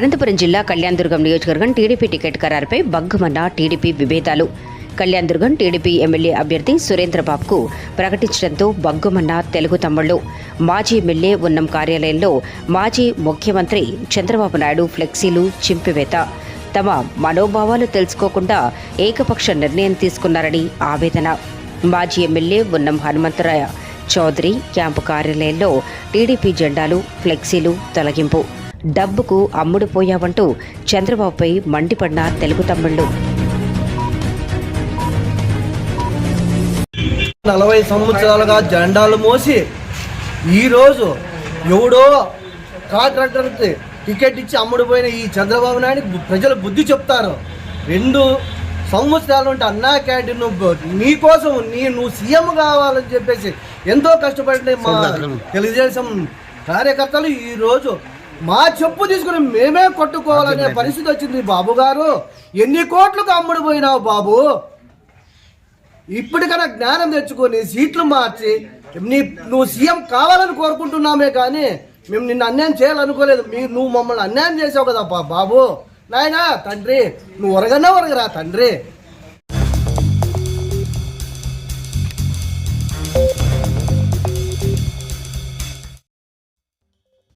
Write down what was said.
అనంతపురం జిల్లా కళ్యాణదుర్గం నియోజకవర్గం TDP ticket ఖరారుపై బగ్గమన్న TDP విభేదాలు. కళ్యాణదుర్గం టీడీపీ ఎమ్మెల్యే అభ్యర్థి సురేంద్రబాబుకు ప్రకటించడంతో బగ్గమన్న తెలుగు తమ్ముళ్లు. మాజీ ఎమ్మెల్యే ఉన్నం కార్యాలయంలో మాజీ ముఖ్యమంత్రి చంద్రబాబు నాయుడు ఫ్లెక్సీలు చింపివేత. తమ మనోభావాలు తెలుసుకోకుండా ఏకపక్ష నిర్ణయం తీసుకున్నారని ఆవేదన. మాజీ ఎమ్మెల్యే ఉన్నం హనుమంతరాయ చౌదరి క్యాంపు కార్యాలయంలో టీడీపీ జెండాలు ఫ్లెక్సీలు తొలగింపు. డబ్బుకు అమ్ముడుపోయావంటూ చంద్రబాబుపై మండిపడిన తెలుగు తమ్ముళ్లు. 40 సంవత్సరాలుగా జెండాలు మోసి ఈరోజు ఎవడో కాంట్రాక్టర్కి టికెట్ ఇచ్చి అమ్ముడుపోయిన ఈ చంద్రబాబు నాయుడు ప్రజలు బుద్ధి చెప్తారు. 2 సంవత్సరాలు ఉంటే అన్నా క్యాంటీన్ నీకోసం నువ్వు సీఎం కావాలని చెప్పేసి ఎంతో కష్టపడిన మా తెలుగుదేశం కార్యకర్తలు ఈరోజు మా చెప్పు తీసుకుని మేమే కొట్టుకోవాలనే పరిస్థితి వచ్చింది. బాబు గారు, ఎన్ని కోట్లకు అమ్ముడుపోయినావు బాబు? ఇప్పటికైనా జ్ఞానం తెచ్చుకొని సీట్లు మార్చి నువ్వు సీఎం కావాలని కోరుకుంటున్నామే కానీ మేము నిన్ను అన్యాయం చేయాలనుకోలేదు. నువ్వు మమ్మల్ని అన్యాయం చేసావు కదా బాబు. నాయనా తండ్రి, నువ్వు ఒరగరా తండ్రి.